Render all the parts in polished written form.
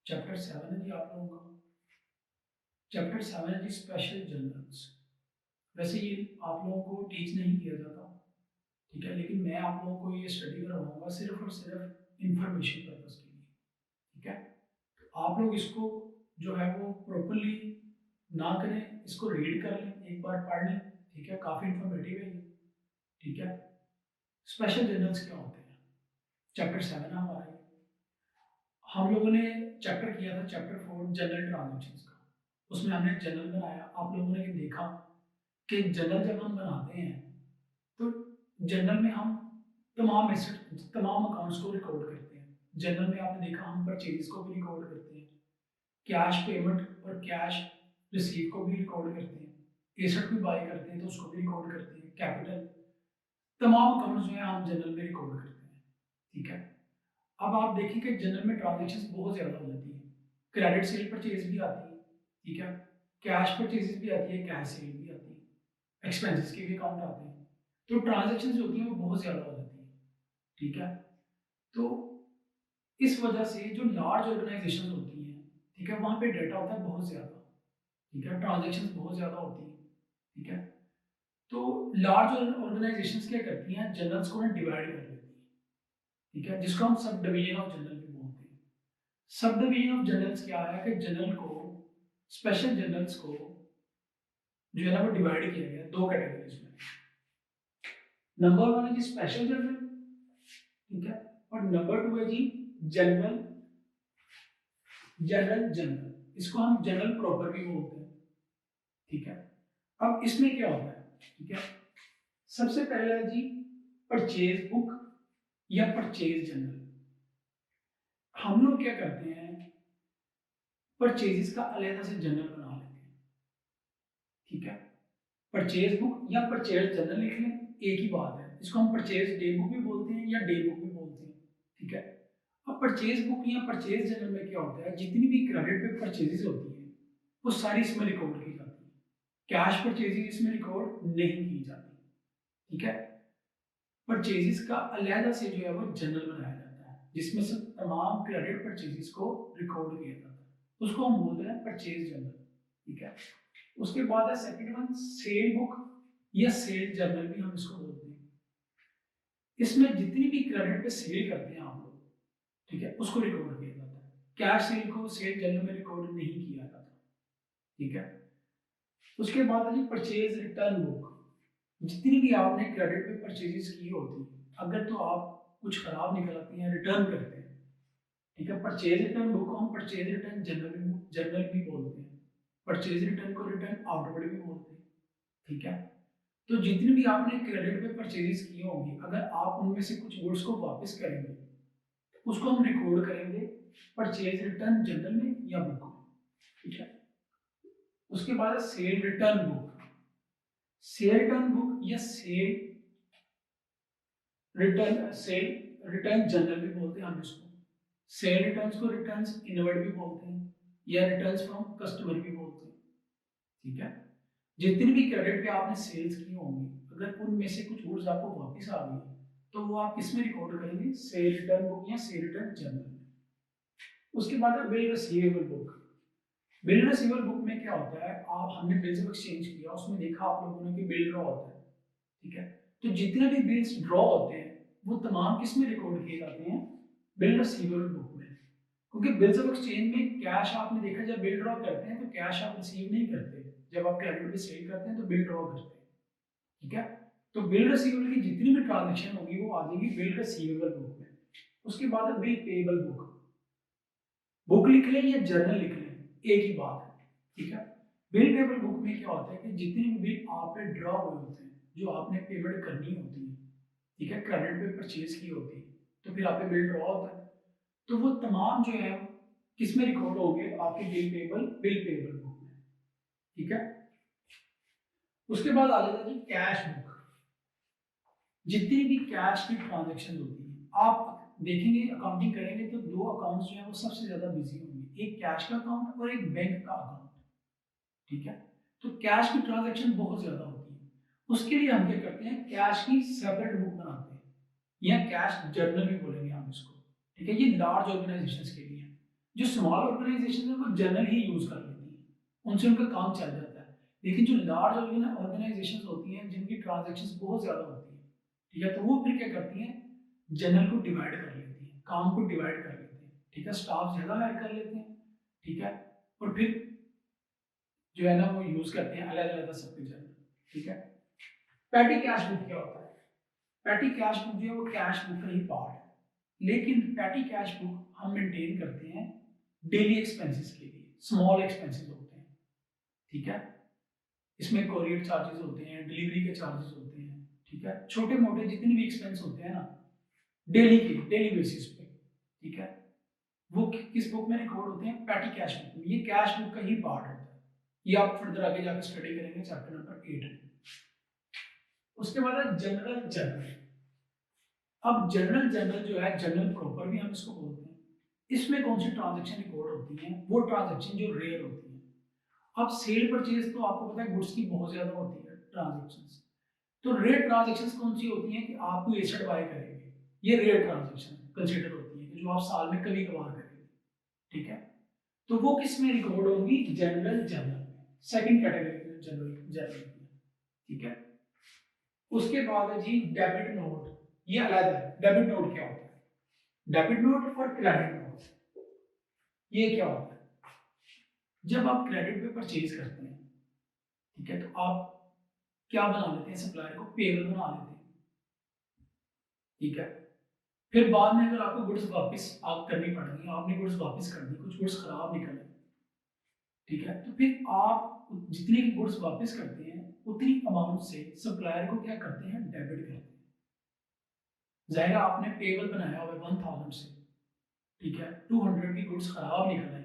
Chapter 7 है जी आप लोगों का। चैप्टर 7 है जी स्पेशल जर्नल्स। वैसे ये आप लोगों को टीच नहीं किया जाता, ठीक है, लेकिन मैं आप लोगों को ये स्टडी करवाऊंगा सिर्फ और सिर्फ इंफॉर्मेशन पर्पज के लिए, ठीक है। तो आप लोग इसको जो है वो प्रॉपरली ना करें, इसको रीड कर लें, एक बार पढ़ लें, ठीक है, काफ़ी इंफॉर्मेटिव है ये, ठीक है। स्पेशल जर्नल्स क्या होते हैं? चैप्टर 7 है हमारा ये। हम लोगों ने चैप्टर किया था चैप्टर 4 जनरल ट्रांजेक्शंस का। उसमें हमने जनरल बनाया, आप लोगों ने देखा कि जनरल जब हम बनाते हैं तो जनरल में हम तमाम अकाउंट्स को रिकॉर्ड करते हैं। जनरल में आपने देखा हम परचेज को भी रिकॉर्ड करते हैं, कैश पेमेंट और कैश रिसीव को भी रिकॉर्ड करते हैं, एसेट भी बाय करते हैं तो उसको भी रिकॉर्ड करते हैं, कैपिटल, तमाम अकाउंट्स जो है हम जनरल में रिकॉर्ड करते हैं, ठीक है। अब आप देखिए कि जनरल में ट्रांजेक्शन्स बहुत ज़्यादा हो जाती है, क्रेडिट सेल परचेज भी आती है, ठीक है, कैश परचेजेस भी आती है, कैश सेल भी आती है, एक्सपेंसेस के भी अकाउंट आते हैं। तो ट्रांजेक्शन्स जो होती हैं वो बहुत ज़्यादा हो जाती है, ठीक है। तो इस वजह से जो लार्ज ऑर्गेनाइजेशन होती हैं, ठीक है, वहाँ पे डेटा होता है बहुत ज़्यादा, ठीक है, ट्रांजेक्शन्स बहुत ज़्यादा होती हैं, ठीक है। तो लार्ज ऑर्गेनाइजेशंस क्या करती हैं, जर्नल्स को ना डिवाइड कर लेती हैं, ठीक है, जिसको हम सब डिवीजन ऑफ जर्नल भी बोलते हैं। सब डिवीजन ऑफ जर्नल्स क्या है कि जर्नल को, स्पेशल जर्नल्स को जो है ना वो डिवाइड किया गया दो कैटेगरीज में। नंबर वन है जी स्पेशल जर्नल, ठीक है, और नंबर टू है जी जनरल जनरल जनरल, इसको हम जनरल प्रॉपर भी बोलते हैं, ठीक है। अब इसमें क्या होता है, ठीक है, सबसे पहला है जी परचेज बुक या परचेज जनरल। हम लोग क्या करते हैं, परचेजेस का अलग से जनरल बना लेते हैं, ठीक है। परचेज बुक या परचेज जनरल लिख लें, एक ही बात है, इसको हम परचेज डे बुक भी बोलते हैं या डे बुक भी बोलते हैं, ठीक है। अब परचेज बुक या परचेज जनरल में क्या होता है, जितनी भी क्रेडिट पे परचेजेस होती है वो सारी इसमें रिकॉर्ड की जाती है, कैश परचेजिंग इसमें रिकॉर्ड नहीं की जाती, ठीक है। परचेजेस का अलग से जो है वो जनरल बनाया जाता है जिसमें से तमाम क्रेडिट परचेजेस को रिकॉर्ड किया जाता है, उसको हम बोलते हैं परचेज जनरल, ठीक है। उसके बाद है सेकंड वन सेल बुक या सेल जर्नल भी हम इसको बोलते हैं। इसमें जितनी भी क्रेडिट पे सेल करते हैं आप लोग, ठीक है, उसको रिकॉर्ड किया जाता है, कैश सेल को सेल जर्नल में रिकॉर्ड नहीं किया जाता, ठीक है। उसके बाद है जी परचेज रिटर्न बुक। जितनी भी आपने क्रेडिट पे परचेजेस की होती है, अगर तो आप कुछ खराब निकल आती हैं रिटर्न करते हैं, ठीक है, परचेज रिटर्न बुक को हम परचेज रिटर्न जनरल भी बोलते हैं, परचेज रिटर्न को रिटर्न आउटवर्ड भी बोलते हैं, ठीक है। तो जितनी भी आपने क्रेडिट पे परचेजेस की होंगी, अगर आप उनमें से कुछ गुड्स को वापस करेंगे तो उसको हम रिकॉर्ड करेंगे परचेज रिटर्न जनरल में या बुक में, ठीक है। उसके बाद cell return book, cell return book या सेल रिटर्न जनरल भी बोलते हैं हम इसको। सेल रिटर्न्स को रिटर्न्स इनवर्ड भी बोलते हैं या रिटर्न्स फ्रॉम कस्टमर भी बोलते हैं, ठीक है। जितनी भी क्रेडिट पे आपने सेल्स की होंगी, अगर उनमें से कुछ गुड्स आपको वापस आ गई तो वो आप किसमें रिकॉर्ड करेंगे, सेल रिटर्न बुक या सेल रिटर्न जनरल में। उसके बाद है bill receivable book. Bill receivable book में क्या होता है, आप हमने बिल्स ऑफ एक्सचेंज किया, उसमें देखा आप लोगों ने कि बिल ड्रॉ होता है, ठीक है। तो जितने भी बिल्स ड्रॉ होते हैं वो तमाम किस में रिकॉर्ड किए जाते हैं, बिल रिसीवेबल बुक में। क्योंकि बिल्स ऑफ एक्सचेंज में कैश आपने देखा जब बिल ड्रॉ करते हैं तो कैश आप रिसीव नहीं करते, जब आप क्रेडिट पे सेल करते हैं तो बिल ड्रॉ करते हैं, ठीक है। तो बिल रिसीवेबल की जितनी भी ट्रांजेक्शन होगी वो आ जाएगी बिल रिसीवेबल बुक में। उसके बाद है बिल पेबल बुक। बुक लिख लें या जर्नल लिख लें एक ही बात है, ठीक है। बिल पेबल बुक में क्या होता है कि जितने भी बिल आपने ड्रॉ हुए होते हैं, जो आपने पेमेंट करनी होती है, ठीक है, क्रेडिट पे परचेज की होती है, तो फिर आप पे बिल ड्रॉ होता है, तो वो तमाम जो है किस में रिकॉर्ड होंगे, आपके बिल पेबल बुक में, ठीक है। उसके बाद आ जाता है जी कैश बुक। जितनी भी कैश की ट्रांजेक्शन होती है, आप देखेंगे अकाउंटिंग करेंगे तो दो अकाउंट्स जो है वो सबसे ज्यादा बिजी होंगे, एक कैश का अकाउंट और एक बैंक का अकाउंट, ठीक है। तो कैश की ट्रांजेक्शन बहुत ज्यादा होती है, उसके लिए हम क्या करते हैं, कैश की सेपरेट बुक बनाते हैं या कैश जर्नल भी बोलेंगे हम इसको, ठीक है। ये लार्ज ऑर्गेनाइजेशंस के लिए है। जो स्मॉल ऑर्गेनाइजेशन है वो जनरल ही यूज कर लेती हैं, उनसे उनका काम चल जाता है। लेकिन जो लार्ज ऑर्गेनाइजेशन होती हैं जिनकी ट्रांजेक्शन बहुत ज्यादा होती है, ठीक है, तो वो फिर क्या करती हैं, जनरल को डिवाइड कर लेती हैं, काम को डिवाइड कर लेती हैं, ठीक है, स्टाफ ज्यादा हायर कर लेते हैं, ठीक है, और फिर जो है ना वो यूज करते हैं अलग अलग सब कुछ जनरल, ठीक है। पैटी कैश बुक क्या होता है? पैटी कैश बुक जो है वो कैश बुक का ही पार्ट है, लेकिन पैटी कैश बुक हम मेंटेन करते हैं डेली एक्सपेंसेस के लिए, स्मॉल एक्सपेंसेस होते हैं, ठीक है, इसमें कोरियर चार्जेस होते हैं, डिलीवरी के चार्जेस होते हैं, ठीक है, छोटे मोटे जितने भी एक्सपेंस होते हैं ना डेली बेसिस पे, ठीक है, वो किस बुक में रिकॉर्ड होते हैं? पैटी कैश बुक में। ये कैश बुक का ही पार्ट होता है, ये आप फर्दर आगे जाकर स्टडी करेंगे चैप्टर नंबर 8 में। उसके बाद है जनरल जर्नल। अब जनरल जर्नल जो है, जनरल प्रॉपर भी हम इसको बोलते हैं, इसमें कौन सी ट्रांजेक्शन रिकॉर्ड होती है? वो ट्रांजेक्शन जो रेयर होती है। अब सेल परचेज तो आपको पता है गुड्स की बहुत ज्यादा होती है ट्रांजेक्शन, तो रेयर ट्रांजेक्शन कौन सी होती हैं कि आप कोई एसेट बाय करेंगे, ये रेयर ट्रांजेक्शन कंसीडर होती है कि जो आप साल में कभी कभार करेंगे, ठीक है, तो वो किस में रिकॉर्ड होगी? जनरल जर्नल में, सेकंड कैटेगरी जनरल जर्नल में, ठीक है। उसके बाद है जी डेबिट नोट, ये अलग है। डेबिट नोट क्या होता है? डेबिट नोट और क्रेडिट नोट, ये क्या होता है? जब आप क्रेडिट पे परचेज करते हैं, ठीक है, तो आप क्या बना लेते हैं? सप्लायर को पेबल बना लेते हैं, ठीक है। फिर बाद में अगर आपको गुड्स वापस आप करनी पड़ गई, आपने गुड्स वापस कर दी, कुछ गुड्स खराब निकले, ठीक है, तो फिर आप जितनी भी गुड्स वापस करते हैं उतनी अमाउंट से सप्लायर को क्या करते हैं? डेबिट करते हैं। जाहिर है आपने पेबल बनाया हुआ है 1000 से, ठीक है, 200 की गुड्स खराब निकल आई,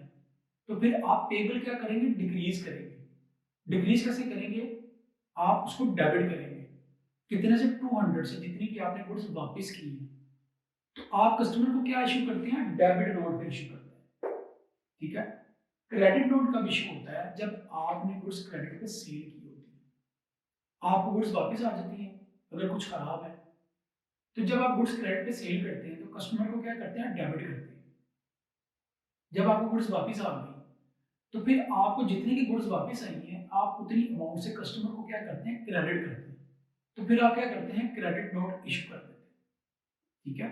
तो फिर आप पेबल क्या करेंगे? डिक्रीज करेंगे। डिक्रीज कैसे करेंगे? आप उसको डेबिट करेंगे, कितने से? 200 से, जितनी की आपने गुड्स वापस की है, तो आप कस्टमर को क्या इशू करते हैं? डेबिट नोट पे इशू करते हैं, ठीक है। क्रेडिट नोट कब इशू होता है? जब आपने गुड्स क्रेडिट पे सेल की होती है, आपको गुड्स वापस आ जाती हैं अगर कुछ खराब है, तो जब आप गुड्स क्रेडिट पे सेल करते हैं तो कस्टमर को क्या करते हैं? डेबिट करते हैं। जब आपको गुड्स वापस आ गई तो फिर आपको जितनी की गुड्स वापस आई हैं आप उतनी अमाउंट से कस्टमर को क्या करते हैं? क्रेडिट करते हैं। तो फिर आप क्या करते हैं? क्रेडिट नोट इशू कर देते हैं, ठीक है।